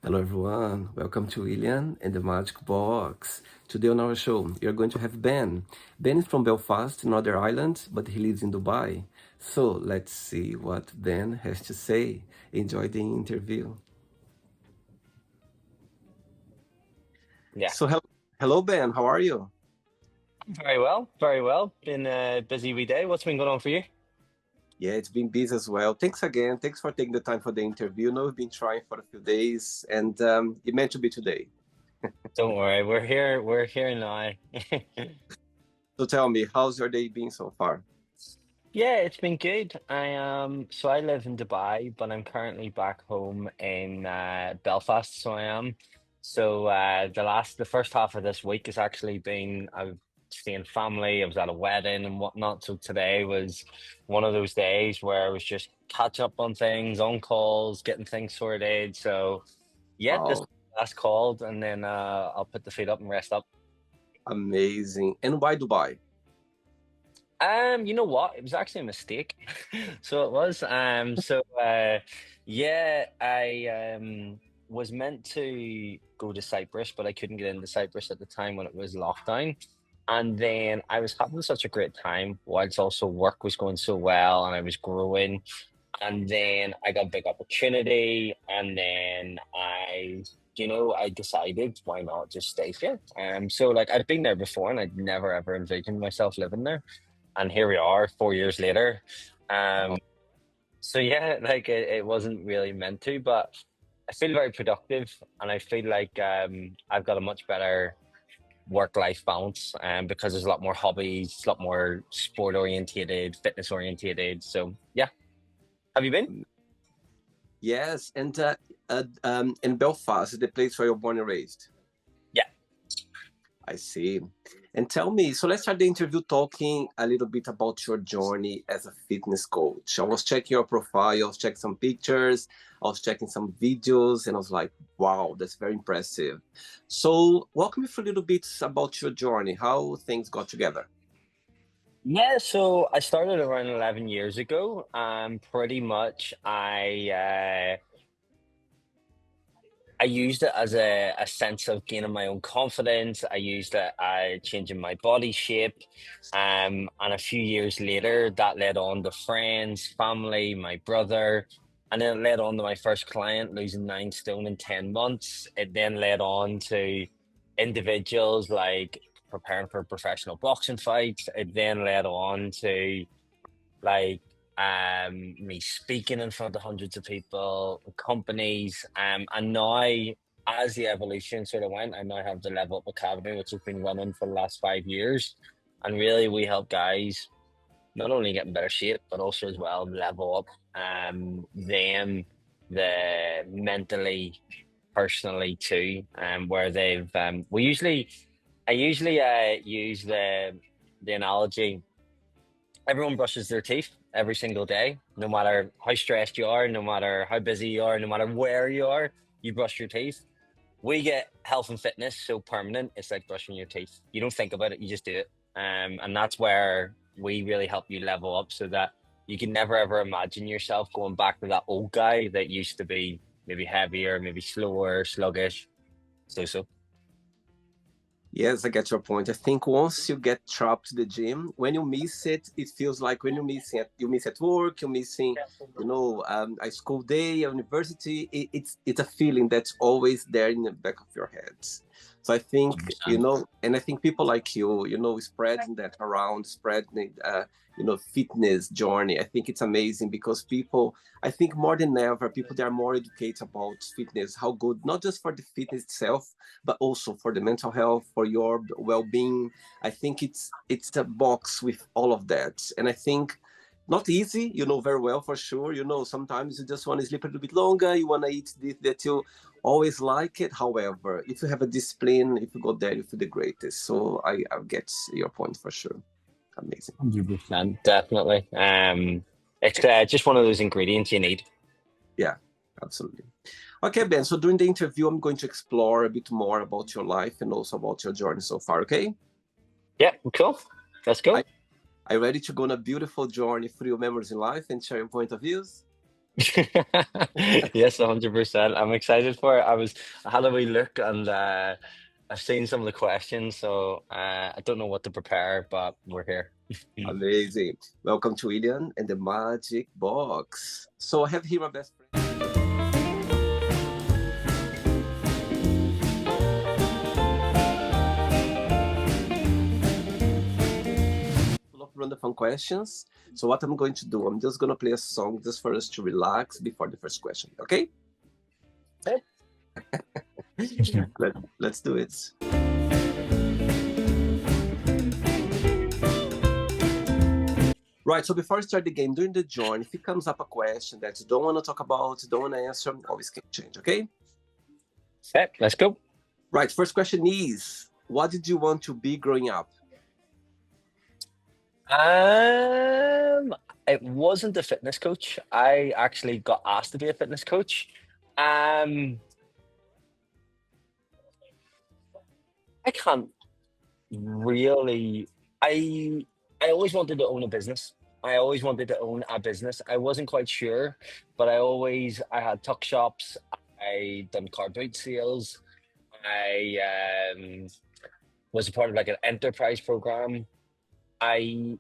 Hello, everyone. Welcome to William and the Magic Box. Today on our show, you're going to have Ben. Ben is from Belfast, Northern Ireland, but he lives in Dubai. So let's see what Ben has to say. Enjoy the interview. Yeah, So hello, Ben. How are you? very well, very well. Been a busy wee day. What's been going on for you? Yeah, it's been busy as well. Thanks again. Thanks for taking the time for the interview. I know we've been trying for a few days, and it meant to be today. Don't worry, we're here. We're here now. So tell me, how's your day been so far? Yeah, it's been good. I live in Dubai, but I'm currently back home in Belfast. So I am. The first half of this week has actually been I've staying family. I was at a wedding and whatnot. So today was one of those days where I was just catch up on things, on calls, getting things sorted. So yeah, this Wow, last called, and then I'll put the feet up and rest up. amazing. And why Dubai? You know what? It was actually a mistake. So it was. Yeah, I was meant to go to Cyprus, but I couldn't get into Cyprus at the time when it was lockdown. And then I was having such a great time, whilst also work was going so well and I was growing. And then I got a big opportunity, and then I decided why not just stay here. So like I'd been there before, and I'd never ever envisioned myself living there, and here we are 4 years later. Wow. So yeah, like it wasn't really meant to, but I feel very productive, and I feel like I've got a much better work-life balance, because there's a lot more hobbies, a lot more sport orientated, fitness orientated. So yeah, have you been? Yes, and in Belfast, the place where you're born and raised. Yeah. I see. And tell me, so let's start the interview talking a little bit about your journey as a fitness coach. I was checking your profile, I was checking some pictures, I was checking some videos, and I was like, wow, that's very impressive. So walk me through a little bit about your journey, how things got together. Yeah, so I started around 11 years ago. Pretty much I used it as a sense of gaining my own confidence. I used it changing my body shape. And a few years later, that led on to friends, family, my brother. And then it led on to my first client losing 9 stone in 10 months. It then led on to individuals like preparing for professional boxing fights. It then led on to like me speaking in front of hundreds of people, companies, and now as the evolution sort of went, I now have the Level Up Academy, which has been running for the last 5 years, and really we help guys not only get in better shape but also as well level up them the mentally, personally too, where they've we usually I usually use the analogy. Everyone brushes their teeth every single day, no matter how stressed you are, no matter how busy you are, no matter where you are, you brush your teeth. We get health and fitness so permanent, it's like brushing your teeth. You don't think about it, you just do it. And that's where we really help you level up so that you can never ever imagine yourself going back to that old guy that used to be maybe heavier, maybe slower, sluggish. So. Yes, I get your point. I think once you get trapped to the gym, when you miss it, it feels like when you miss at work, you're missing, a school day, a university. It's a feeling that's always there in the back of your head. So I think, 100%. and I think people like you, spreading that around, spreading, fitness journey. I think it's amazing because people, I think more than ever, people they are more educated about fitness, how good, not just for the fitness itself but also for the mental health, for your well-being. I think it's a box with all of that, and I think not easy, very well for sure. Sometimes you just want to sleep a little bit longer, you want to eat this that you always like it. However, if you have a discipline, if you go there, you feel the greatest. So I get your point for sure. Amazing. 100%, definitely. It's just one of those ingredients you need. Yeah, absolutely. Okay, Ben. So during the interview, I'm going to explore a bit more about your life and also about your journey so far. Okay? Yeah, cool. Let's I go. Are you ready to go on a beautiful journey through your memories in life and share your point of views? Yes, 100%. I'm excited for it. I had a wee look and I've seen some of the questions, so I don't know what to prepare, but we're here. Amazing. Welcome to William and the Magic Box. So I have here my best friend. Full of random questions. So what I'm going to do, I'm just gonna play a song just for us to relax before the first question. Okay? Okay. Let's do it. Right, so before I start the game, during the join, if it comes up a question that you don't want to talk about, don't want to answer, always can change, okay? Okay, let's go. Right, first question is, what did you want to be growing up? Um, it wasn't a fitness coach. I actually got asked to be a fitness coach. Um, I can't really. I I always wanted to own a business. I always wanted to own a business. I wasn't quite sure, but I had tuck shops. I done car boot sales. I was a part of like an enterprise program. I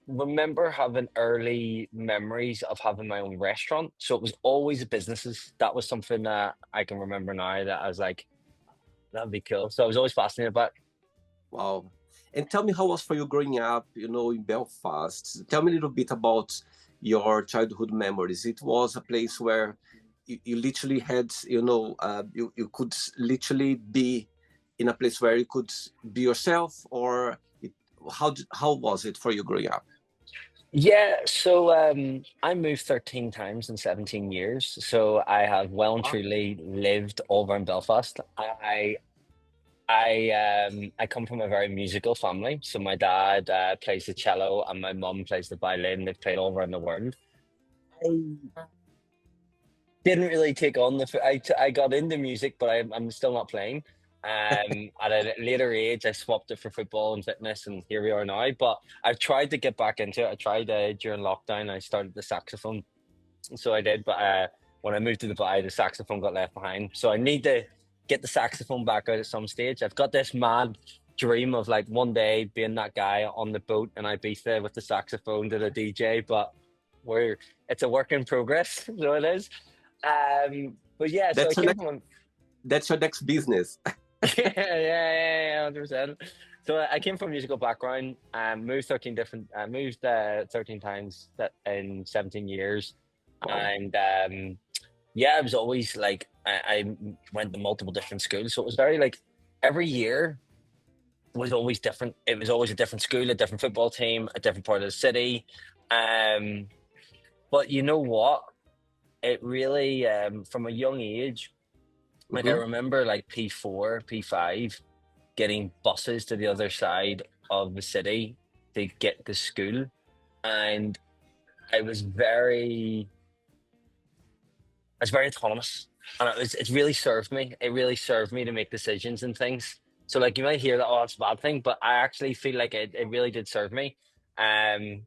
remember having early memories of having my own restaurant. So it was always businesses. That was something that I can remember now that I was like, that'd be cool. So I was always fascinated by it. Wow. And tell me how it was for you growing up, in Belfast. Tell me a little bit about your childhood memories. It was a place where you literally had, you could literally be in a place where you could be yourself, or how was it for you growing up? Yeah, so I moved 13 times in 17 years. So I have well and Wow. truly lived over in Belfast. I come from a very musical family. So my dad plays the cello and my mum plays the violin. They've played all around the world. I didn't really take on I got into music, but I'm still not playing. At a later age, I swapped it for football and fitness, and here we are now. But I've tried to get back into it. I tried during lockdown. I started the saxophone, so I did. But when I moved to Dubai, the saxophone got left behind. So I need to get the saxophone back out at some stage. I've got this mad dream of like one day being that guy on the boat in Ibiza with the saxophone to the DJ, but we're it's a work in progress, so it is. But yeah, so I That's your came next. from That's your next business. yeah, 100%. So I came from a musical background. Moved 13 times that in 17 years, Wow. and yeah, I was always like I went to multiple different schools, so it was very like every year was always different. It was always a different school, a different football team, a different part of the city. Um, but you know what? It really from a young age. Like I Hmm. remember like P4, P5 getting buses to the other side of the city to get to school. And I was very I was very autonomous. And it really served me. It really served me to make decisions and things. So like you might hear that, oh, it's a bad thing, but I actually feel like it really did serve me. Um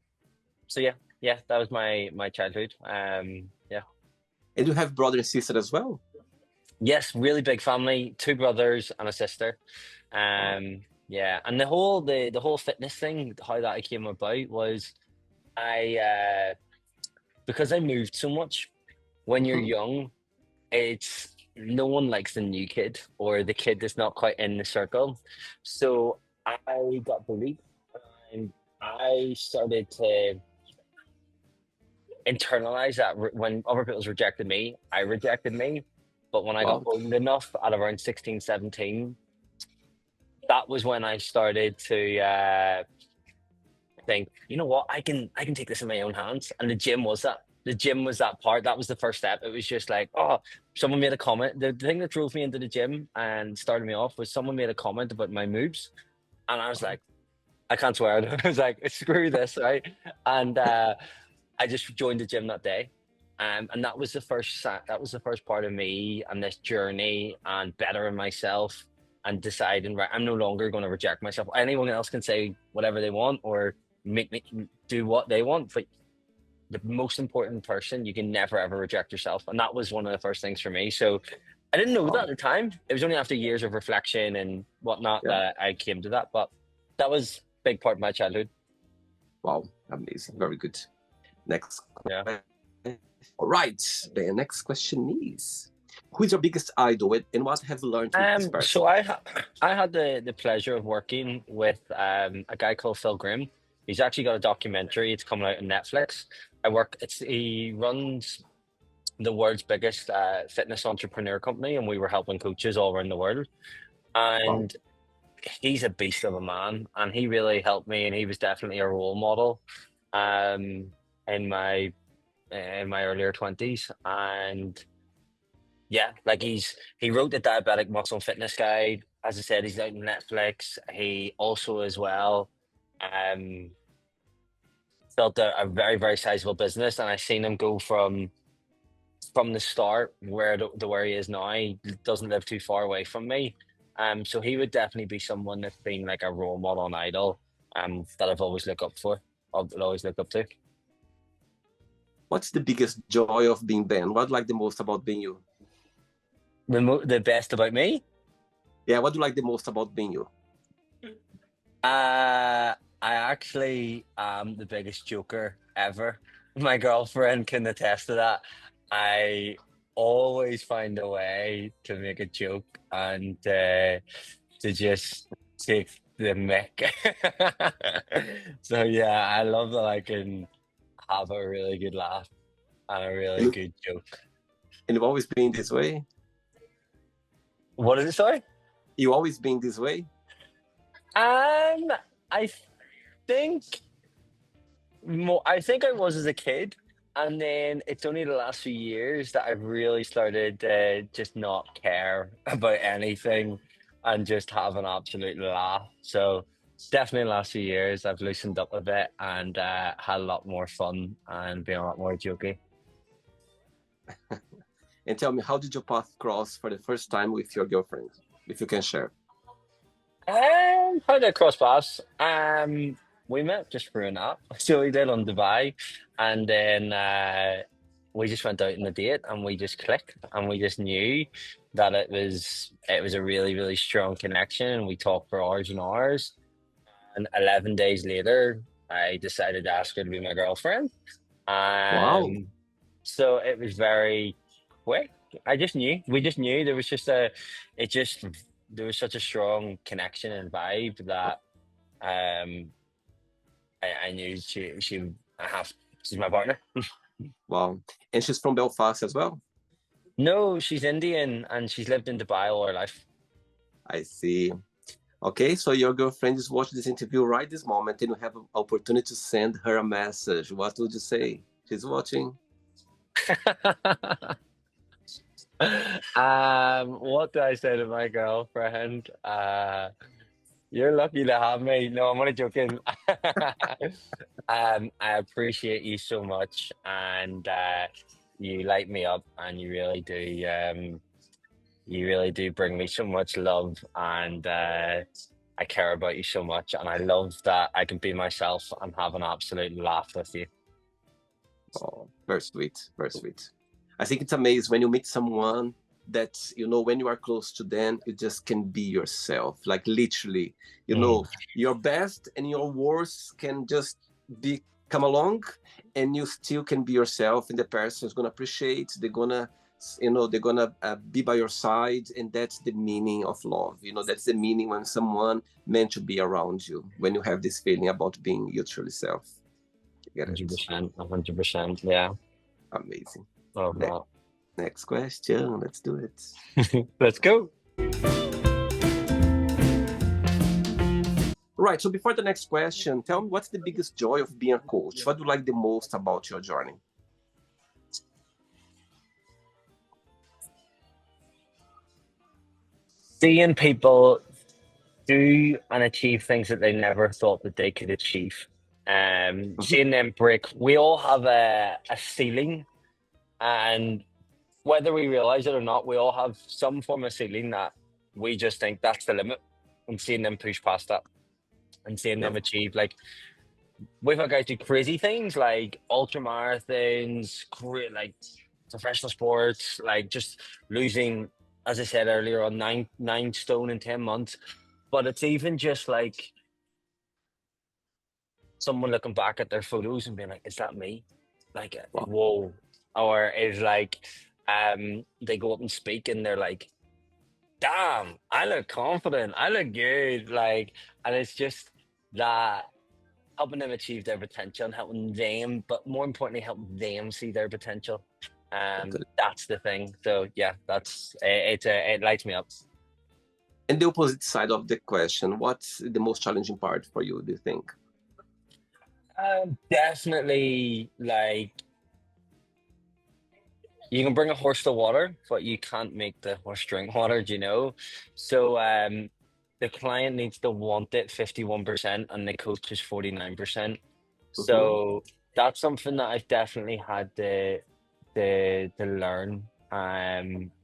so yeah, that was my childhood. Yeah. And you have brother and sister as well? Yes, really big family, two brothers and a sister. Wow. Yeah, and the whole fitness thing, how that came about was I because I moved so much. When you're Hmm. young, it's no one likes the new kid or the kid that's not quite in the circle. So I got bullied and I started to internalize that when other people's rejected me, I rejected me. But when I got Wow. old enough at around 16, 17, that was when I started to think, you know what, I can take this in my own hands. And the gym was that. The gym was that part. That was the first step. It was just like, oh, someone made a comment. The thing that drove me into the gym and started me off was someone made a comment about my moves. And I was Wow. like, I can't swear. I was like, screw this, right? And I just joined the gym that day. And that was the first part of me and this journey and bettering myself and deciding, right, I'm no longer going to reject myself. Anyone else can say whatever they want or make me do what they want, but the most important person. You can never ever reject yourself, and that was one of the first things for me. So I didn't know that at Wow. the time. It was only after years of reflection and whatnot Yeah. that I came to that. But that was a big part of my childhood. Wow. Amazing. Very good. Next Yeah. question. All right. The next question is, who is your biggest idol and what have you learned with this So person? I had the pleasure of working with a guy called Phil Grimm. He's actually got a documentary. It's coming out on Netflix. He runs the world's biggest fitness entrepreneur company, and we were helping coaches all around the world. Wow. And he's a beast of a man, and he really helped me, and he was definitely a role model um, in my earlier 20s. And yeah, like he wrote the Diabetic Muscle and Fitness Guide. As I said, he's out on Netflix. He also as well um, built a very, very sizable business, and I seen him go from the start where to where he is now. He doesn't live too far away from me. So he would definitely be someone that's been like a role model and idol that I've always looked up for. I'll always look up to. What's the biggest joy of being Ben? What do you like the most about being you? The best about me? Yeah, what do you like the most about being you? I actually am the biggest joker ever. My girlfriend can attest to that. I always find a way to make a joke and to just take the mick. So yeah, I love that I can have a really good laugh and a really And, good joke. and you've always been this way? What is it, sorry? You always been this way? Um, I think I think I was as a kid, and then it's only the last few years that I've really started to just not care about anything and just have an absolute laugh. So definitely the last few years I've loosened up a bit and had a lot more fun and been a lot more jokey. And tell me, how did your path cross for the first time with your girlfriend? If you can share. How did I cross paths? We met just through an app. So we did on Dubai, and then we just went out on a date, and we just clicked, and we just knew that it was a really really strong connection, and we talked for hours and hours. And 11 days later, I decided to ask her to be my girlfriend. Wow. So it was very quick. I just knew. We just knew there was just it just there was such a strong connection and vibe that um I knew she's my partner. Wow. And she's from Belfast as well? No, she's Indian and she's lived in Dubai all her life. I see. Okay, so your girlfriend is watching this interview right this moment and you have an opportunity to send her a message. What would you say? She's watching. What do I say to my girlfriend? You're lucky to have me. No, I'm only joking. I appreciate you so much, and you light me up, and you really do bring me so much love, and I care about you so much, and I love that I can be myself and have an absolute laugh with you. Oh, very sweet, very sweet. I think it's amazing when you meet someone that, when you are close to them, you just can be yourself. Like literally, Mm. your best and your worst can just come along and you still can be yourself and the person is going to appreciate, they're gonna be by your side, and that's the meaning of love. That's the meaning when someone meant to be around you, when you have this feeling about being your truly self. You get it? 100%, 100%. Yeah. Amazing. Love Ne- Next question. Let's do it. that. Let's go. Right. So before the next question, tell me, what's the biggest joy of being a coach? What do you like the most about your journey? Seeing people do and achieve things that they never thought that they could achieve. Mhm. Seeing them break. We all have a ceiling, and whether we realize it or not, we all have some form of ceiling that we just think that's the limit. And seeing them push past that and seeing Yeah. them achieve, like we've had guys do crazy things like ultra marathons, great like professional sports, like just losing, as I said earlier, on nine stone in 10 months. But it's even just like someone looking back at their photos and being like, "Is that me?" Like, Wow, whoa. Or is like, they go up and speak and they're like, "Damn, I look confident. I look good." Like, and it's just that helping them achieve their potential and helping them, but more importantly, help them see their potential. totally. That's the thing. So yeah, it lights me up. And the opposite side of the question, what's the most challenging part for you, do you think? Definitely, like you can bring a horse to water, but you can't make the horse drink water, do you know? So the client needs to want it 51% and the coach is 49%. Hmm. So that's something that I've definitely had to learn.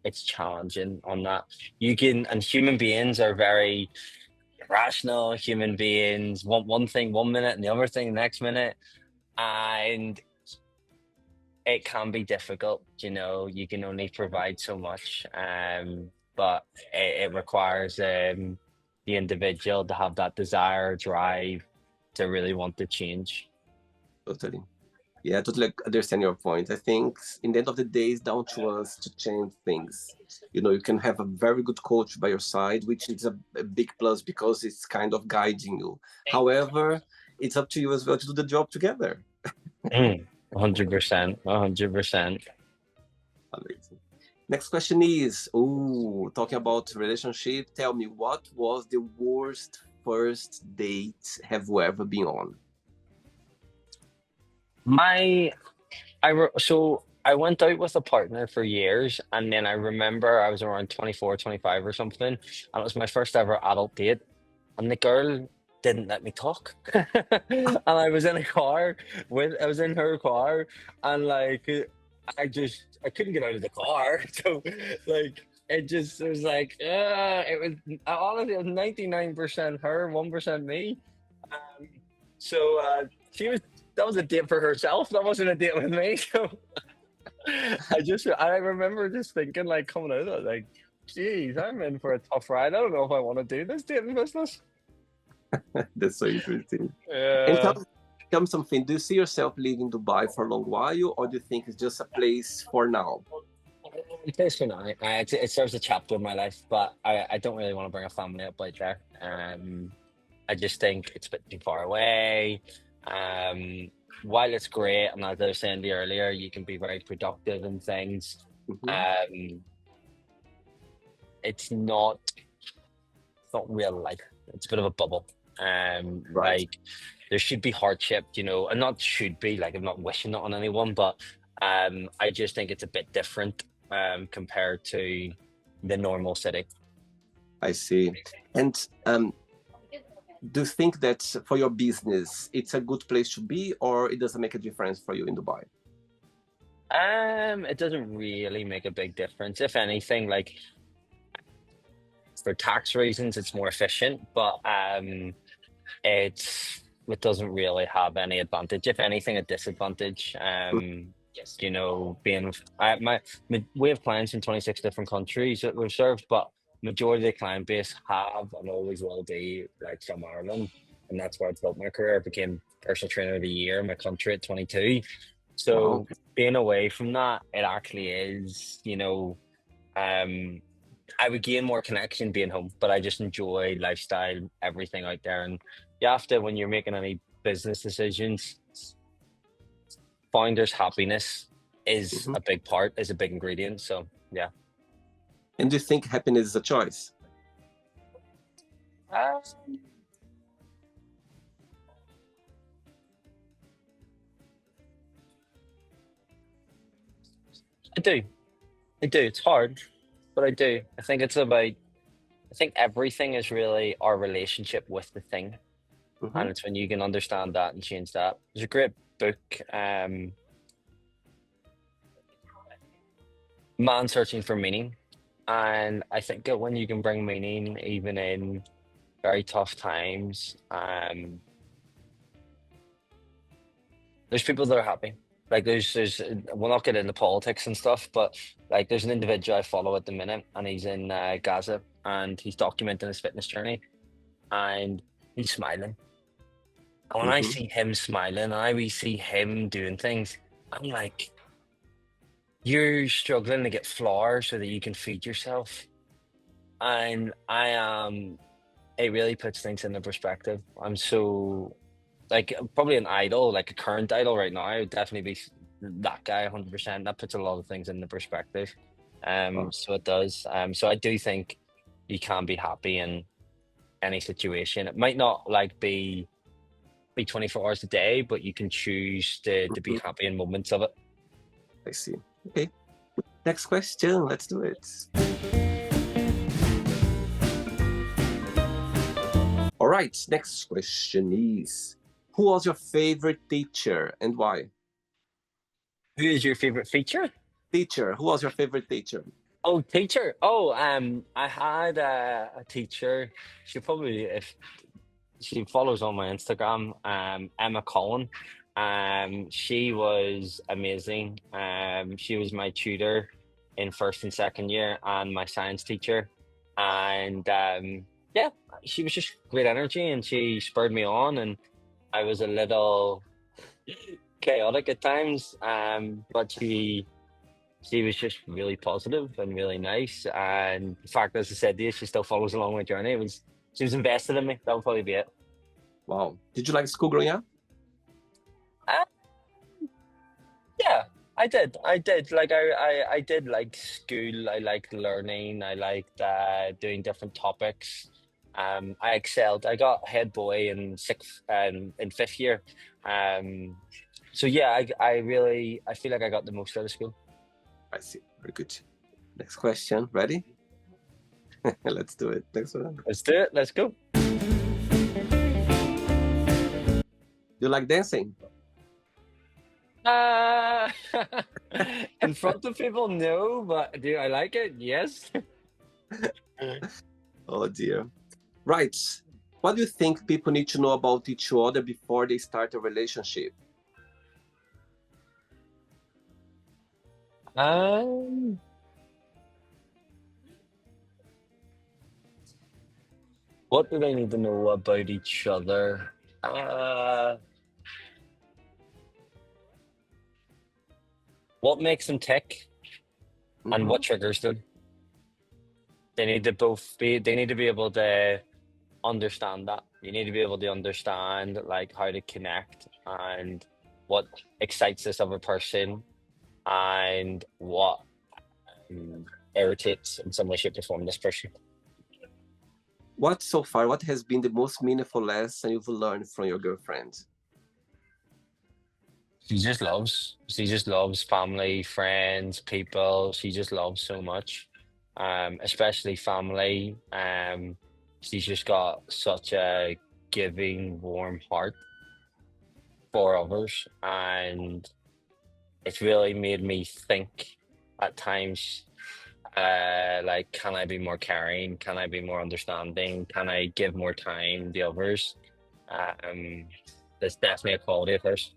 It's challenging on that. You can, and human beings are very rational. Human beings want one thing 1 minute and the other thing the next minute, and it can be difficult. You know, you can only provide so much, but it requires the individual to have that desire, drive to really want to change. Totally. Yeah, I totally understand your point. I think in the end of the day, it's down to us to change things. You can have a very good coach by your side, which is a big plus because it's kind of guiding you. However, it's up to you as well to do the job together. 100%, 100%. Amazing. Next question is, oh, talking about relationship, tell me what was the worst first date have you ever been on? My, so I went out with a partner for years, and then I remember I was around 24, 25 or something, and it was my first ever adult date, and the girl didn't let me talk. And I was in her car, and like I couldn't get out of the car. So like it was like it was honestly it was 99% her, 1% me. Um, so she was that was a date for herself. That wasn't a date with me. So I remember just thinking like coming out of it, like, geez, I'm in for a tough ride. I don't know if I want to do this dating business. That's so interesting. And Yeah. tell me something. Do you see yourself living Dubai for a long while, or do you think it's just a place for now? It is for now. It serves a chapter in my life, but I don't really want to bring a family up right there. I just think it's a bit too far away. Um, while it's great, and as I was saying to you earlier, you can be very productive and things. Hmm. Um, it's not real life. It's a bit of a bubble. Right. Like there should be hardship, and not should be like I'm not wishing it on anyone, but I just think it's a bit different compared to the normal city. I see. And do you think that for your business, it's a good place to be, or it doesn't make a difference for you in Dubai? It doesn't really make a big difference. If anything, like for tax reasons, it's more efficient, but it doesn't really have any advantage. If anything, a disadvantage. Being we have clients in 26 different countries that we've served, but majority of the client base have and always will be like from Ireland, and that's where I built my career. I became personal trainer of the year in my country at 22. Wow. So being away from that, it actually is, um, I would gain more connection being home, but I just enjoy lifestyle, everything out there. And you have to, when you're making any business decisions, founders' happiness is Hmm. a big part, is a big ingredient. So yeah. And do you think happiness is a choice? Uh, I do. I do. It's hard, but I do. I think everything is really our relationship with the thing. Hmm. And it's when you can understand that and change that. There's a great book, Man Searching for Meaning. And I think that when you can bring meaning even in very tough times, There's people that are happy. Like there's we'll not get into politics and stuff, but like there's an individual I follow at the minute, and he's in Gaza, and he's documenting his fitness journey, and he's smiling. And when I Hmm. see him smiling, and I see him doing things, I'm like, you're struggling to get flour so that you can feed yourself, and I am. It really puts things into perspective. I'm so like probably an idol, like a current idol right now. I would definitely be that guy 100%. That puts a lot of things into perspective. Wow. So it does. So I do think you can be happy in any situation. It might not like be 24 hours a day, but you can choose to be Mhm. happy in moments of it. I see. Okay. Next question. Let's do it. All right. Next question is, who was your favorite teacher and why? Who is your favorite feature? Teacher. Who was your favorite teacher? Oh, teacher. Oh, I had a teacher. She probably, if she follows on my Instagram, Emma Collin. She was amazing. She was my tutor in first and second year and my science teacher. And yeah, she was just great energy and she spurred me on. And I was a little chaotic at times, but she was just really positive and really nice. And the fact, as I said to you, she still follows along my journey. It was She was invested in me. That would probably be it. Wow. Did you like school growing up? Uh, yeah, I did. I did. Like I did like school. I liked learning. I liked doing different topics. I excelled. I got head boy in sixth and in fifth year. Um, so yeah, I really I feel like I got the most out of school. I see. Very good. Next question. Ready? Let's do it. Next one. Do Let's do it. Let's go. you like dancing? Uh, in front of people, no, but do I like it? Yes. Oh dear. Right. What do you think people need to know about each other before they start a relationship? Um, what do they need to know about each other? What makes them tick and what Hmm. triggers them? They need to be able to understand that. You need to be able to understand like how to connect and what excites this other person and what um, irritates in some way, shape, or form this person. What so far? What has been the most meaningful lesson you've learned from your girlfriend? She just loves family, friends, people. She just loves so much. Especially family. She's just got such a giving, warm heart for others, and it's really made me think at times, like, can I be more caring? Can I be more understanding? Can I give more time to others? Um, that's definitely a quality of hers.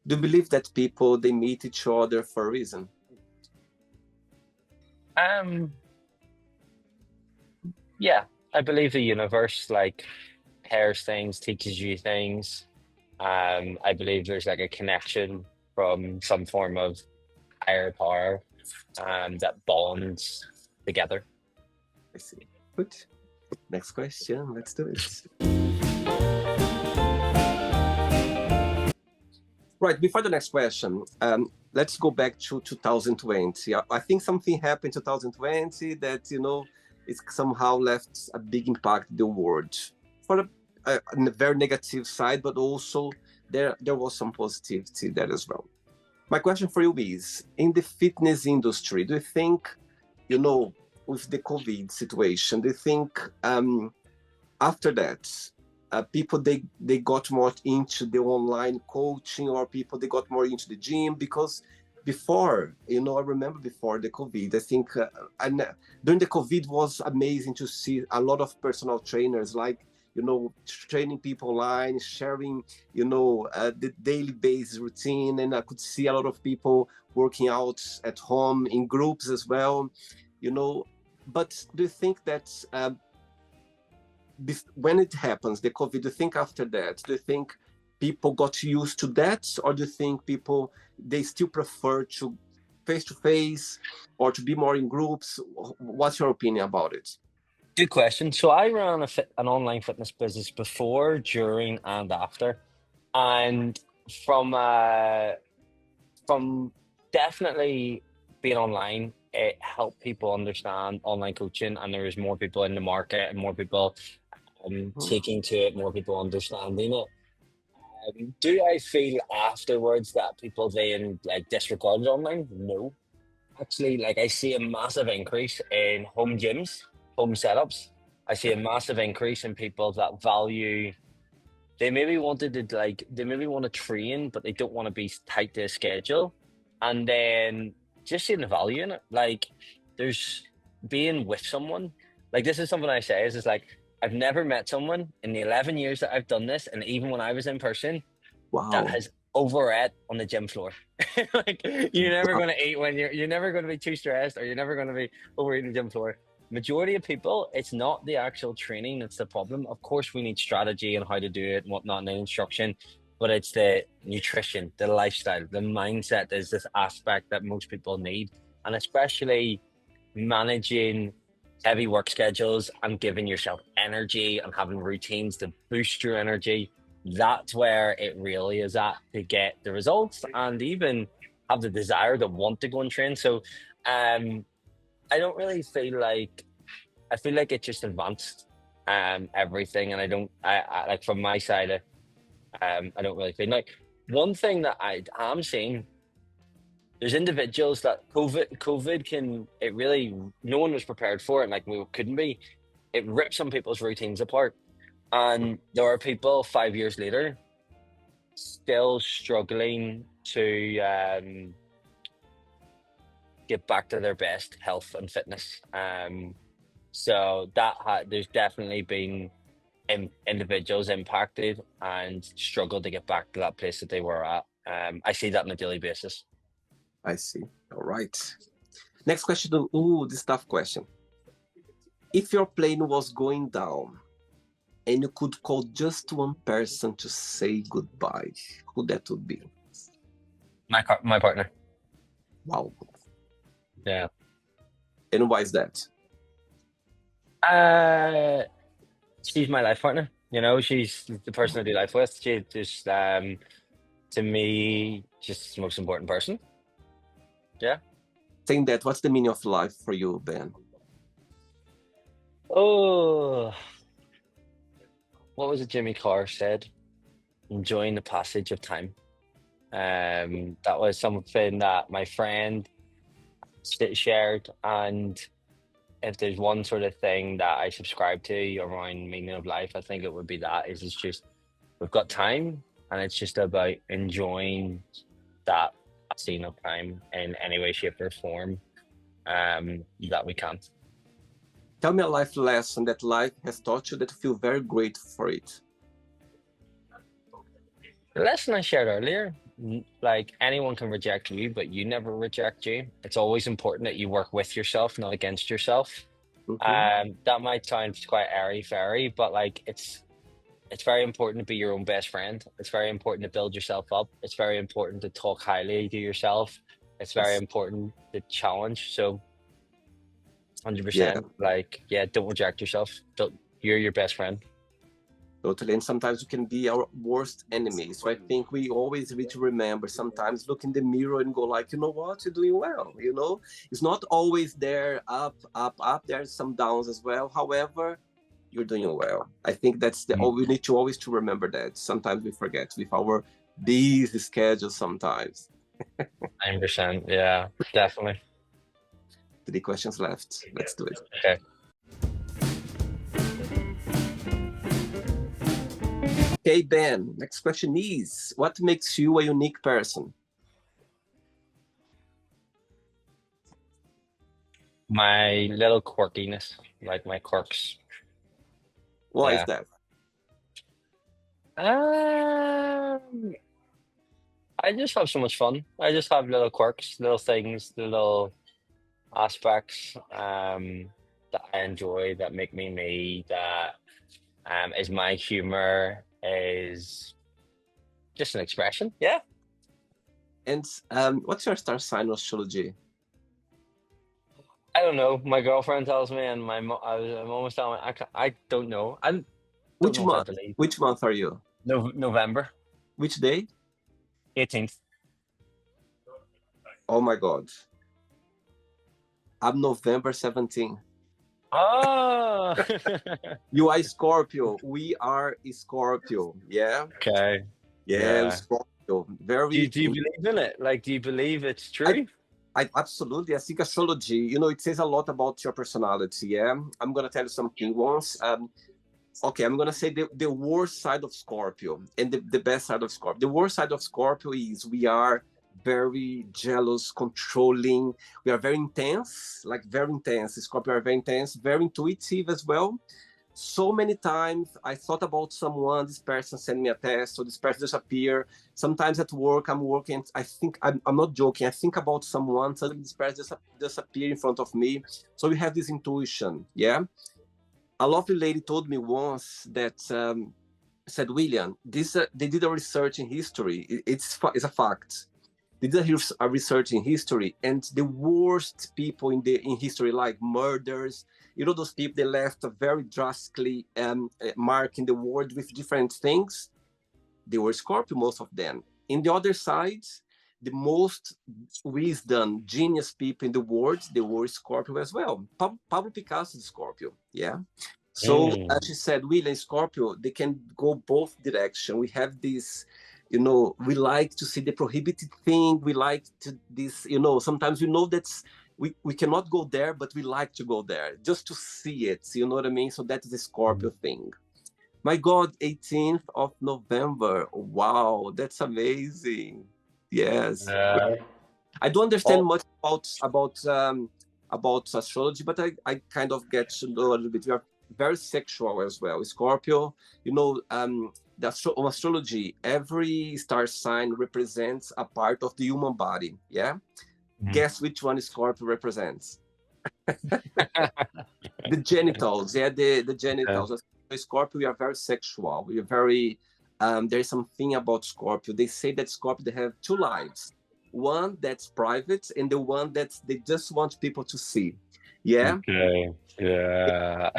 Do you believe that people they meet each other for a reason? Um, yeah, I believe the universe like pairs things, teaches you things. I believe there's like a connection from some form of higher power, that bonds together. I see. Good. Next question. Let's do it. Right. Before the next question, let's go back to 2020. I think something happened in 2020 that it's somehow left a big impact in the world for a very negative side, but also there was some positivity there as well. My question for you is, in the fitness industry, do you think, with the COVID situation, do you think after that, people they got more into the online coaching, or people they got more into the gym? Because before, I remember before the COVID, I think, and during the COVID was amazing to see a lot of personal trainers like training people online, sharing, the daily basis routine. And I could see a lot of people working out at home in groups as well, you know. But do you think that when it happens, the COVID, do you think after that, do you think people got used to that, or do you think people, they still prefer to face to face or to be more in groups? What's your opinion about it? Good question. So I ran an online fitness business before, during, and after, and from uh, from definitely being online, it helped people understand online coaching, and there was more people in the market and more people Mhm. taking to it, more people understanding it. Do I feel afterwards that people then like disregarded online? No. Actually, like I see a massive increase in home gyms, home setups. I see a massive increase in people that value. They maybe wanted to they maybe want to train, but they don't want to be tight to a schedule. And then just seeing the value in it. Like there's being with someone. Like this is something I say is like I've never met someone in the 11 years that I've done this, and even when I was in person, that Wow. has overate on the gym floor. Like you're never Wow. gonna eat when you're never gonna be too stressed, or you're never gonna be overeating the gym floor. Majority of people, it's not the actual training that's the problem. Of course, we need strategy and how to do it and whatnot and instruction, but it's the nutrition, the lifestyle, the mindset is this aspect that most people need. And especially managing heavy work schedules and giving yourself energy and having routines to boost your energy, that's where it really is at to get the results and even have the desire to want to go and train. So um I don't really feel like I feel like it just advanced everything, and I like from my side I don't really feel like one thing that I am seeing. There's individuals that COVID can it really no one was prepared for it, like we couldn't be. It ripped some people's routines apart, and there are people 5 years later still struggling to get back to their best health and fitness. So there's definitely been individuals impacted and struggled to get back to that place that they were at. I see that on a daily basis. I see. All right. Next question. Ooh, this tough question. If your plane was going down and you could call just one person to say goodbye, who that would be? My partner. Wow. Yeah. And why is that? Uh, she's my life partner. You know, she's the person I do life with. She just, to me, just the most important person. Yeah. Saying that, what's the meaning of life for you, Ben? Oh, what was it Jimmy Carr said? Enjoying the passage of time. That was something that my friend shared, and if there's one sort of thing that I subscribe to around meaning of life, I think it would be that is it's just we've got time, and it's just about enjoying that passing of time in any way, shape, or form that we can. Tell me a life lesson that life has taught you that you feel very grateful for it. The lesson I shared earlier, like anyone can reject you, but you never reject you. It's always important that you work with yourself, not against yourself. Mm-hmm. That might sound quite airy fairy, but like it's very important to be your own best friend. It's very important to build yourself up. It's very important to talk highly to yourself. It's very Yes. important to challenge. So Yeah, 100%, like, yeah, don't reject yourself. Don't, you're your best friend. totally. And sometimes we can be our worst enemies. So I think we always need to remember sometimes look in the mirror and go like, you know what, you're doing well. It's not always there up, up, up. There's some downs as well. However, you're doing well. I think that's we need to always to remember that. Sometimes we forget with our busy schedule sometimes. 100%. Yeah, definitely. 3 questions left. Let's do it. Okay. Okay, Ben, next question is, what makes you a unique person? My little quirkiness, like my quirks. Why is Yeah. that? Um, I just have so much fun. I just have little quirks, little things, little aspects that I enjoy that make me me. That is my humor is just an expression. Yeah. And what's your star sign astrology? I don't know. My girlfriend tells me, and I'm almost telling me I don't know. I don't Which know if I month? believe. Which month are you? November Which day? 18th. Oh my God. I'm November 17th. Oh, You are Scorpio. We are Scorpio. Yeah. okay. Yeah, Yeah. Scorpio. Do Very. do you believe in it? Like, do you believe it's I, true? I absolutely. I think astrology, it says a lot about your personality. Yeah. I'm going to tell you something once. Okay, I'm gonna say the worst side of Scorpio and the best side of Scorpio. The worst side of Scorpio is we are very jealous, controlling. We are very intense, like very intense. Scorpio are very intense, very intuitive as well. So many times I thought about someone, this person sent me a test, or this person disappear. Sometimes at work, I'm working, I think, I'm not joking, I think about someone, suddenly this person disappear in front of me. So we have this intuition, yeah? A lovely lady told me once that said, William, this they did a research in history. It's a fact. They did a research in history, and the worst people in history, like murders, those people they left a very drastically mark in the world with different things. They were Scorpio, most of them. In the other side, the most wisdom, genius people in the world, they were Scorpio as well. Pablo Picasso is Scorpio, yeah. So as Mm. she said, Will and Scorpio, they can go both direction. We have this, we like to see the prohibited thing. We like to this, sometimes we know that's we cannot go there, but we like to go there just to see it. You know what I mean? So that is the Scorpio thing. My God, 18th of November. Wow, that's amazing. Yes. Uh, I don't understand oh, much about astrology, but I kind of get to know a little bit. We are very sexual as well. Scorpio, on astrology, every star sign represents a part of the human body. Yeah. mhm. Guess which one Scorpio represents? The genitals. Yeah, the Okay. genitals. Scorpio, we are very sexual. We are very. There's something about Scorpio. They say that Scorpio they have two lives. One that's private, and the one that they just want people to see. Yeah, Okay. Yeah.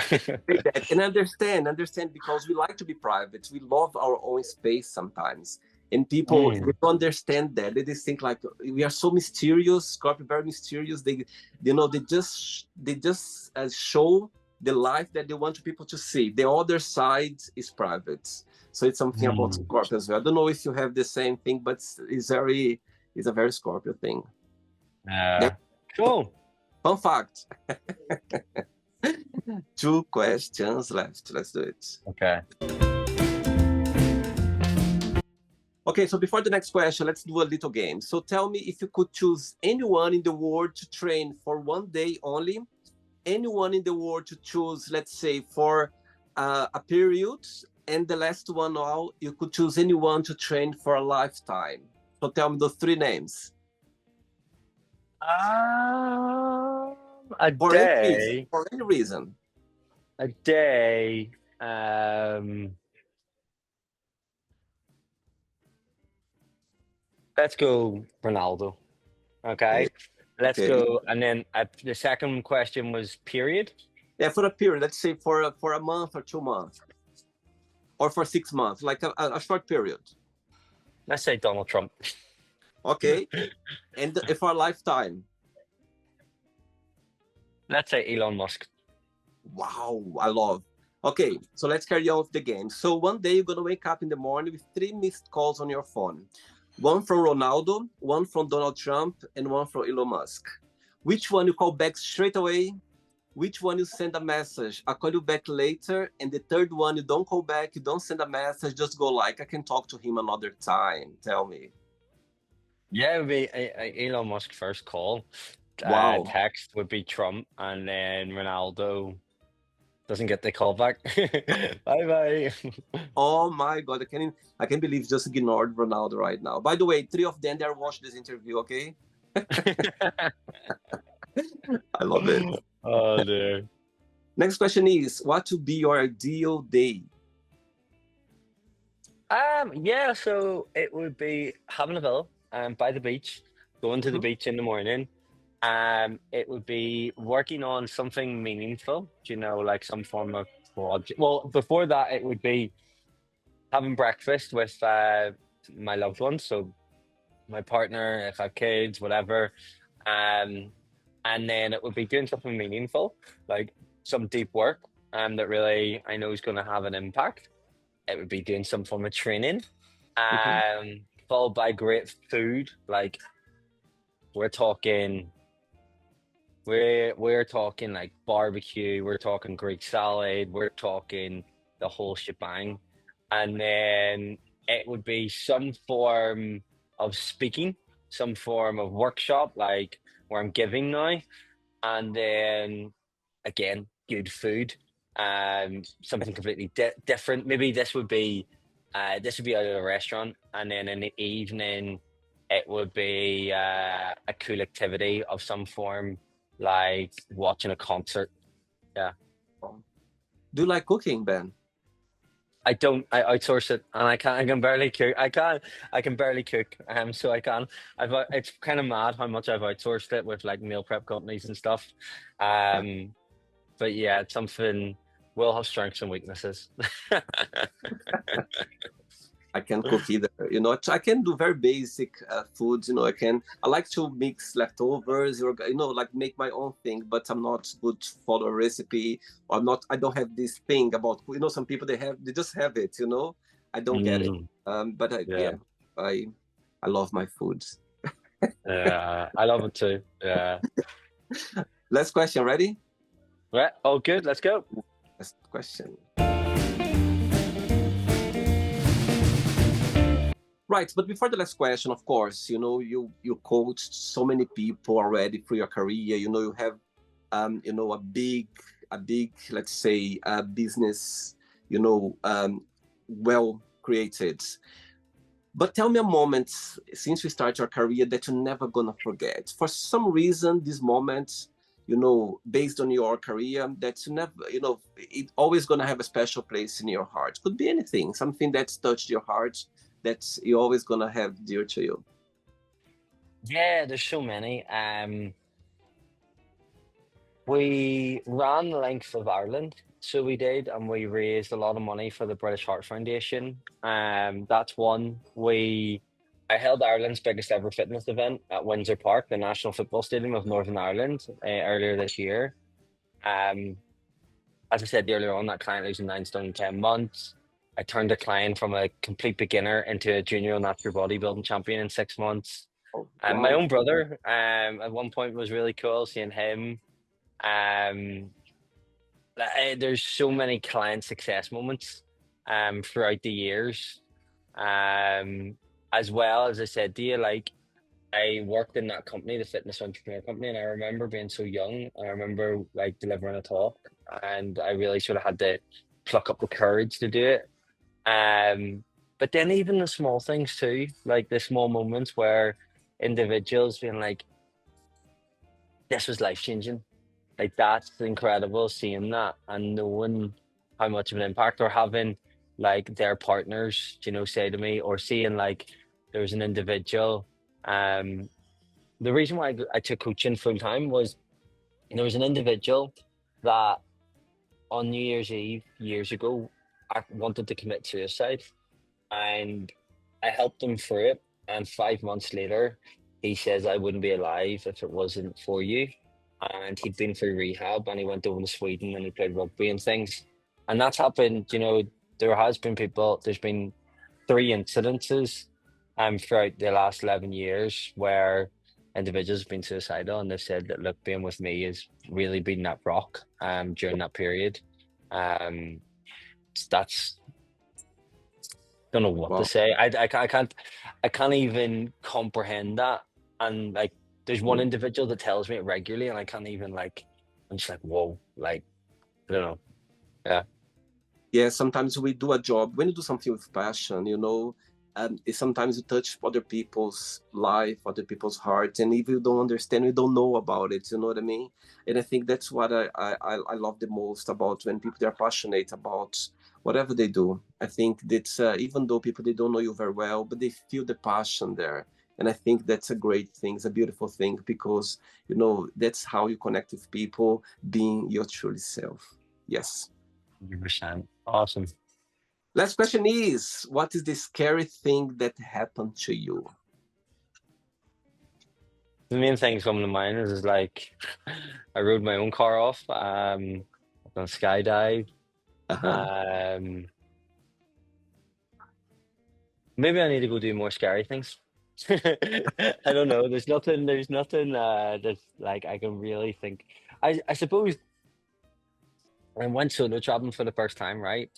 and understand because we like to be private. We love our own space sometimes, and people they Mm. don't understand that. They just think like we are so mysterious. Scorpio very mysterious. They just show the life that they want people to see. The other side is private. So it's something about Mm. Scorpio as well. I don't know if you have the same thing, but it's a very Scorpio thing. Yeah. Yeah. Cool. Fun fact. Two questions left. Let's do it. Okay. Okay, so before the next question, let's do a little game. So tell me if you could choose anyone in the world to train for one day only, anyone in the world to choose, let's say, for a period, and the last one now, you could choose anyone to train for a lifetime. So tell me those three names. A For any reason. day, For any reason. a day. Um, let's go Ronaldo. Okay. Okay. Let's Okay. go. And then the second question was period. Yeah, for a period, let's say for a month or 2 months, or for 6 months, like a short period. Let's say Donald Trump. Okay. And for a lifetime. Let's say Elon Musk. Wow, I love. Okay, so let's carry on with the game. So one day you're gonna wake up in the morning with three missed calls on your phone. One from Ronaldo, one from Donald Trump, and one from Elon Musk. Which one you call back straight away? Which one you send a message? I'll call you back later. And the third one, you don't call back, you don't send a message, just go like, I can talk to him another time. Tell me. Yeah, it would be Elon Musk first call. Wow. Text would be Trump, and then Ronaldo, Doesn't get the call back. Bye bye. Oh my God, I can't believe just ignored Ronaldo right now. By the way, three of them they are watching this interview. Okay, I love it. Oh dear. Next question is, what would be your ideal day? Yeah, so it would be having a villa by the beach, going to the Mhm, beach in the morning. It would be working on something meaningful, like some form of project. Well, before that, it would be having breakfast with my loved ones, so my partner, if I have kids, whatever. Um, and then it would be doing something meaningful, like some deep work, that really I know is going to have an impact. It would be doing some form of training, mhm. followed by great food. Like we're talking, we're talking like barbecue. We're talking Greek salad. We're talking the whole shebang, and then it would be some form of speaking, some form of workshop, like where I'm giving now, and then again, good food, something completely different. Maybe this would be out of a restaurant, and then in the evening, it would be a cool activity of some form, like watching a concert. Yeah, Do you like cooking, Ben? I don't. I outsource it, and I can't. I can barely cook. I can barely cook. So I can. It's kind of mad how much I've outsourced it with like meal prep companies and stuff. Um, but yeah, it's something. We'll have strengths and weaknesses. I can't cook either. I can do very basic foods. I like to mix leftovers, like make my own thing, but I'm not good to follow a recipe. Or I don't have this thing about, some people they just have it. I don't get it. Mm, But yeah, yeah, I, I love my foods. yeah, I love it too. Yeah. Last question, ready? Right. Oh, good. Let's go. Last question. Right, but before the last question, of course, you coached so many people already through your career. You have a big, let's say, business, well created. But tell me a moment since you start your career that you're never gonna forget. For some reason, this moment, based on your career, that you never, it always gonna have a special place in your heart. Could be anything, something that's touched your heart that you're always gonna have dear to you. Yeah, there's so many. We ran the length of Ireland, so we did, and we raised a lot of money for the British Heart Foundation. That's one. I held Ireland's biggest ever fitness event at Windsor Park, the National Football Stadium of Northern Ireland, earlier this year. Um, as I said earlier on, that client losing 9 stone in 10 months. I turned a client from a complete beginner into a junior natural bodybuilding champion in 6 months. Oh, And my wow. own brother, at one point was really cool seeing him. Um, there's so many client success moments throughout the years. Um, as well as I said to you, like I worked in that company, the fitness entrepreneur company, and I remember being so young. I remember like delivering a talk, and I really sort of had to pluck up the courage to do it. But then even the small things too, like the small moments where individuals being like, "This was life changing." Like that's incredible seeing that and knowing how much of an impact or having like their partners, say to me or seeing like there was an individual. Um, the reason why I took coaching full time was there was an individual that on New Year's Eve years ago, I wanted to commit suicide and I helped him through it. And 5 months later, he says, I wouldn't be alive if it wasn't for you. And he'd been through rehab and he went over to Sweden and he played rugby and things. And that's happened, there's been three incidences throughout the last 11 years where individuals have been suicidal and they've said that, look, being with me has really been that rock during that period. Um, that's don't know what to Wow. say. I can't even comprehend that. And like, there's one Mm. individual that tells me it regularly, and I can't even like. I'm just like, whoa, like I don't know. Yeah. Yeah, sometimes we do a job, when you do something with passion, sometimes you touch other people's life, other people's hearts, and if you don't understand, you don't know about it, you know what I mean? And I think that's what I love the most about when people are passionate about whatever they do. I think that's even though people they don't know you very well, but they feel the passion there. And I think that's a great thing, it's a beautiful thing because that's how you connect with people, being your truly self. Yes. 100%. Awesome. Last question is, what is the scary thing that happened to you? The main things coming to mind is like I rode my own car off. I've done skydive. Uh-huh. Um, Maybe I need to go do more scary things. I don't know. There's nothing that's like I can really think. I suppose I went solo traveling for the first time, right?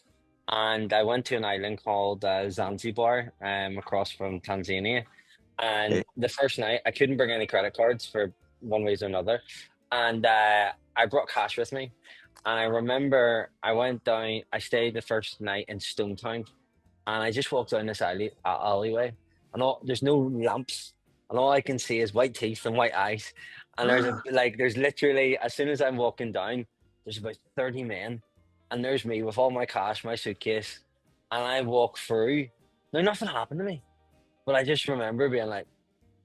And I went to an island called Zanzibar, across from Tanzania. Okay. And the first night, I couldn't bring any credit cards for one way or another. And I brought cash with me. And I remember I went down, I stayed the first night in Stone Town. And I just walked down this alleyway. And there's no lamps. And all I can see is white teeth and white eyes. And there's literally, as soon as I'm walking down, there's about 30 men. And there's me with all my cash, my suitcase. And I walk through. Now, nothing happened to me. But I just remember being like,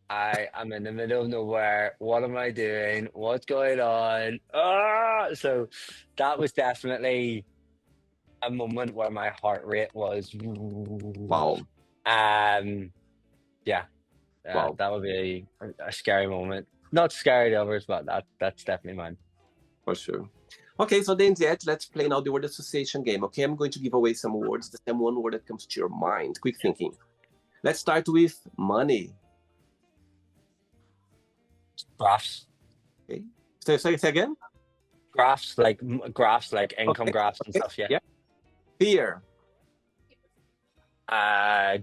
I am in the middle of nowhere. What am I doing? What's going on? Ah! So that was definitely a moment where my heart rate was, Wow. yeah, Wow. that would be a scary moment. Not scary to others, but that's definitely mine. For sure. Okay, so then yet let's play now the word association game. Okay, I'm going to give away some words, the same one word that comes to your mind. Quick thinking. Let's start with money. Graphs, Okay. Say again. graphs, like income Okay. graphs and Okay. stuff. Yeah. Yeah. Fear.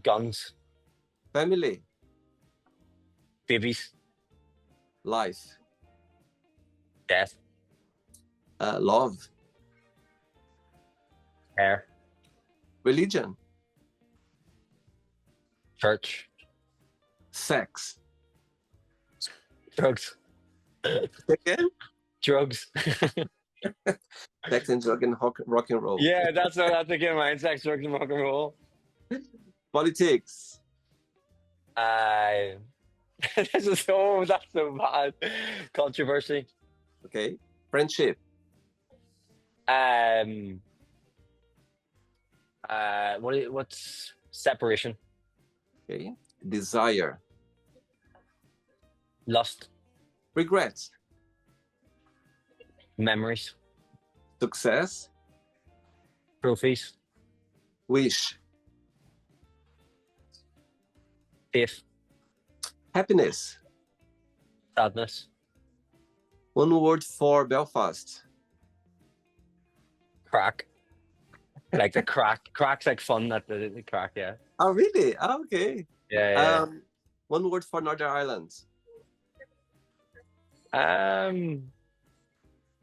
Guns, Family. babies, Life. death, Love. hair, Religion. church, Sex. drugs, Again. drugs. Sex and drug and rock and roll. Yeah, that's again mine. Sex, drugs, and rock and roll. Politics. Uh, that's so bad. Controversy. Okay. Friendship. Um, what's separation? Okay. Desire. Lust, Regret. memories, Success. trophies, Wish. faith, Happiness. sadness, One word for Belfast. crack. Like the crack. Crack's like fun, not the crack, yeah. Oh, really? Oh, okay. Yeah, One word for Northern Ireland. yeah.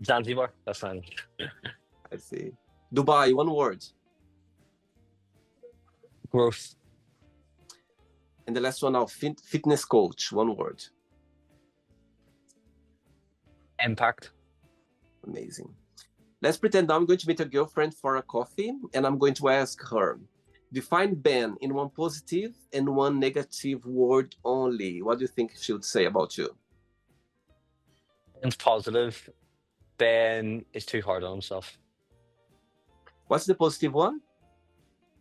Zanzibar, that's fine. I see. Dubai, one word. Growth, And the last one now, fitness coach, one word. impact, Amazing. Let's pretend now I'm going to meet a girlfriend for a coffee and I'm going to ask her, define Ben in one positive and one negative word only. What do you think she would say about you? Ben's positive. Ben is too hard on himself. What's the positive one?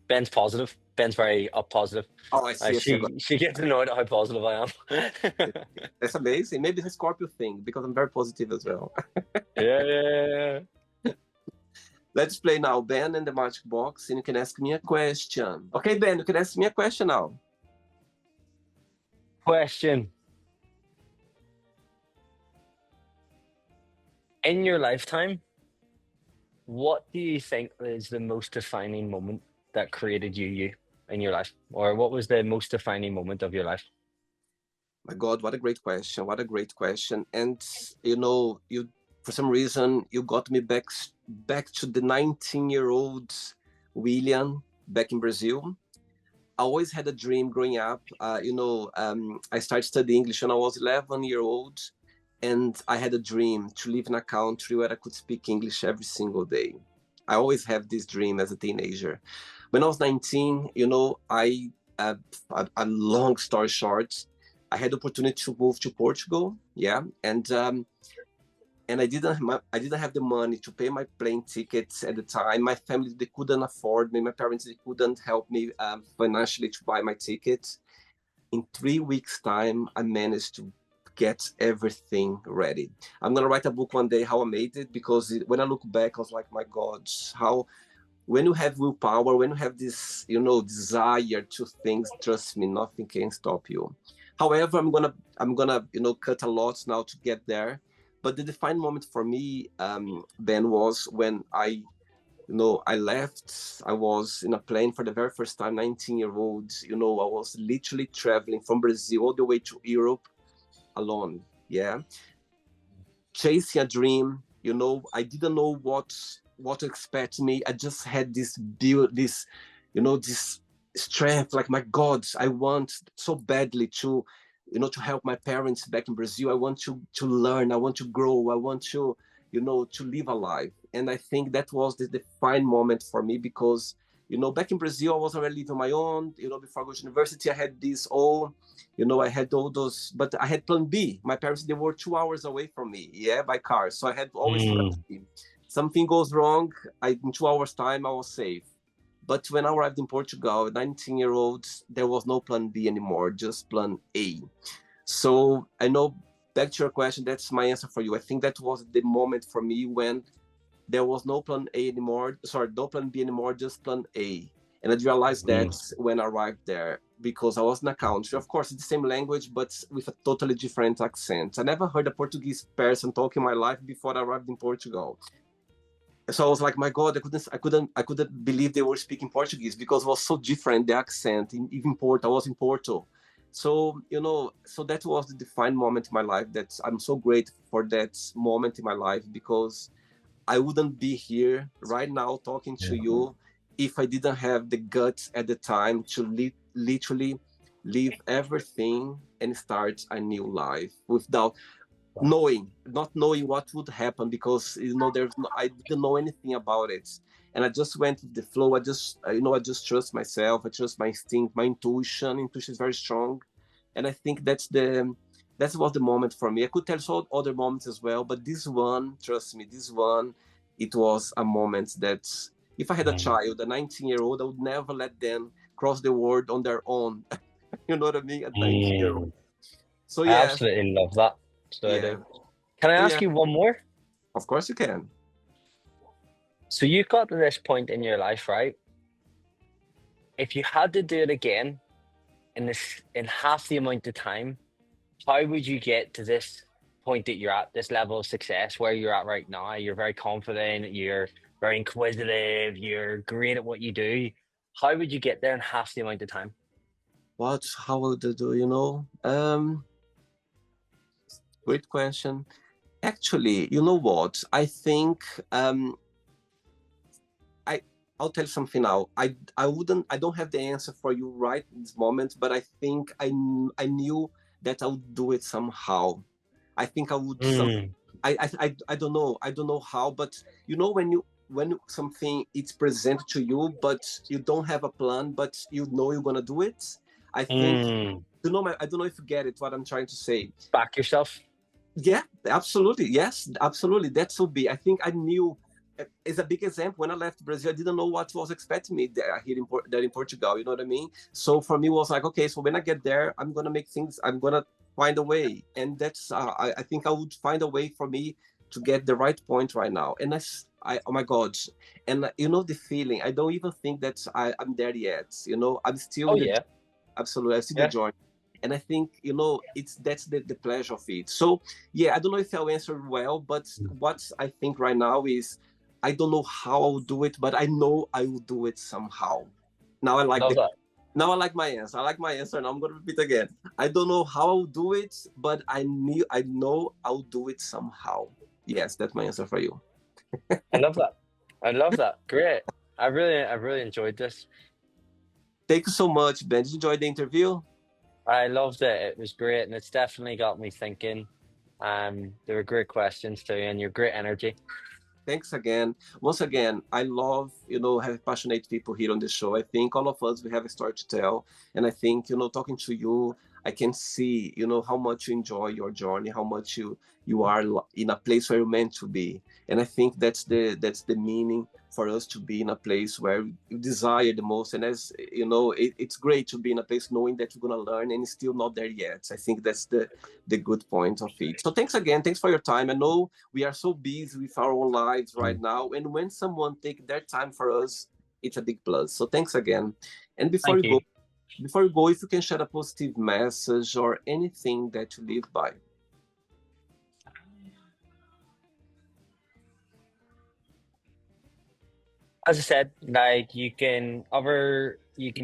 Ben's positive. Ben's very up positive. Oh, I see. I see. She gets annoyed at how positive I am. That's amazing. Maybe it's a Scorpio thing because I'm very positive as well. Yeah. Let's play now, Ben and the magic box, and you can ask me a question. Okay, Ben, you can ask me a question now. Question. In your lifetime, what do you think is the most defining moment that created you in your life? Or what was the most defining moment of your life? My God, what a great question. What a great question. And you for some reason, you got me back to the 19-year-old William back in Brazil. I always had a dream growing up. I started studying English when I was 11 years old, and I had a dream to live in a country where I could speak English every single day. I always have this dream as a teenager. When I was 19, a long story short, I had the opportunity to move to Portugal. Yeah, and I didn't have the money to pay my plane tickets at the time. My family, they couldn't afford me. My parents, they couldn't help me financially to buy my ticket. In 3 weeks' time, I managed to get everything ready. I'm gonna write a book one day how I made it, because when I look back, I was like, my God, how when you have willpower, when you have this, desire to things, trust me, nothing can stop you. However, I'm gonna cut a lot now to get there. But the defining moment for me, Ben, was when I left. I was in a plane for the very first time, 19-year-old. I was literally traveling from Brazil all the way to Europe alone. Yeah, chasing a dream. I didn't know what to expect me. I just had this build, this strength. Like, my God, I want so badly to help my parents back in Brazil. I want to learn. I want to grow. I want to live a life. And I think that was the defining moment for me, because back in Brazil, I was already living on my own. Before I go to university, I had this all I had all those, but I had plan B. My parents, they were 2 hours away from me, yeah, by car. So I had always plan Mm. B. Something goes wrong, in 2 hours time, I was safe. But when I arrived in Portugal, 19-year-old, there was no plan B anymore, just plan A. So I know, back to your question, that's my answer for you. I think that was the moment for me when there was no plan A anymore. Sorry, no plan B anymore, just plan A. And I realized that Mm. when I arrived there, because I was in a country, of course, it's the same language, but with a totally different accent. I never heard a Portuguese person talk in my life before I arrived in Portugal. So I was like, my God, I couldn't believe they were speaking Portuguese, because it was so different, the accent. Even Porto, I was in Porto. So so that was the defined moment in my life. That I'm so grateful for that moment in my life, because I wouldn't be here right now talking to Mm. you if I didn't have the guts at the time to literally leave everything and start a new life without not knowing what would happen, because I didn't know anything about it, and I just went with the flow. I just trust myself. I trust my instinct, my intuition. Intuition is very strong, and I think that was the moment for me. I could tell so other moments as well, but this one, trust me, this one, it was a moment that if I had a Mm. child, a 19-year-old, I would never let them cross the world on their own. You know what I mean? At 19-year-old. Mm. So I yeah, absolutely love that. So I yeah, do. Can I so ask yeah. you one more? Of course you can. So you've got to this point in your life, right? If you had to do it again in half the amount of time, how would you get to this point that you're at, this level of success where you're at right now? You're very confident, you're very inquisitive, you're great at what you do. How would you get there in half the amount of time? How would I do? Great question. Actually, you know what? I think I I'll tell you something now. I don't have the answer for you right in this moment, but I think I knew that I would do it somehow. I think I would some Mm. I don't know. I don't know how, but when something it's presented to you, but you don't have a plan, but you're gonna do it. I think Mm. I don't know if you get it what I'm trying to say. Back yourself. Yeah, absolutely. Yes, absolutely. That should be. I think I knew. As a big example, when I left Brazil, I didn't know what was expecting me there here there in Portugal. You know what I mean? So for me, it was like, okay, so when I get there, I'm gonna make things. I'm gonna find a way, and that's. I think I would find a way for me to get the right point right now. And oh my God, and the feeling. I don't even think that I'm there yet. I'm still Oh in the yeah. absolutely. I see the Yeah. joy, and I think that's the pleasure of it. So yeah, I don't know if I'll answer well, but what I think right now is I don't know how I'll do it, but I know I will do it somehow. Now I like Love the that. now I like my answer. I like my answer, and I'm gonna repeat again. I don't know how I'll do it, but I know I'll do it somehow. Yes, that's my answer for you. I love that. I love that. Great. I really enjoyed this. Thank you so much, Ben. Did you enjoy the interview? I loved it. It was great, and it's definitely got me thinking. There were great questions too, and your great energy. Thanks again. Once again, I love, have passionate people here on the show. I think all of us, we have a story to tell. And I think, talking to you, I can see, how much you enjoy your journey, how much you are in a place where you're meant to be. And I think that's the meaning for us to be in a place where you desire the most. And as it's great to be in a place knowing that you're gonna learn and still not there yet. I think that's the good point of it. So thanks again. Thanks for your time. I know we are so busy with our own lives right now, and when someone take their time for us, it's a big plus. So thanks again. And Thank you. before you go, if you can share a positive message or anything that you live by. As I said, like you can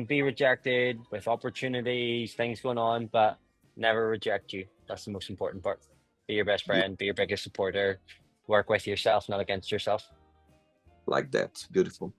be rejected with opportunities, things going on, but never reject you. That's the most important part. Be your best friend, be your biggest supporter, work with yourself, not against yourself. Like that. Beautiful.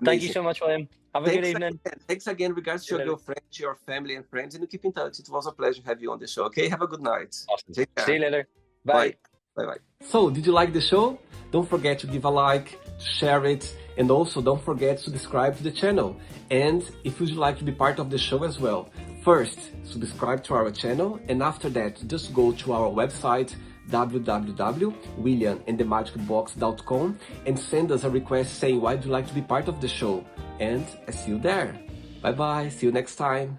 Thank you Amazing. so much, William. Have a good Thanks evening. again. Thanks again. Regards See to you your later. girlfriend, to your family and friends, and you keep in touch. It was a pleasure to have you on the show. Okay, have a good night. Awesome. Take See care. you later. Bye. Bye. Bye. So, did you like the show? Don't forget to give a like, to share it, and also don't forget to subscribe to the channel. And if you'd like to be part of the show as well, first, subscribe to our channel, and after that, just go to our website, www.williamandthemagicbox.com, and send us a request saying why you'd like to be part of the show. And I see you there. Bye bye, see you next time.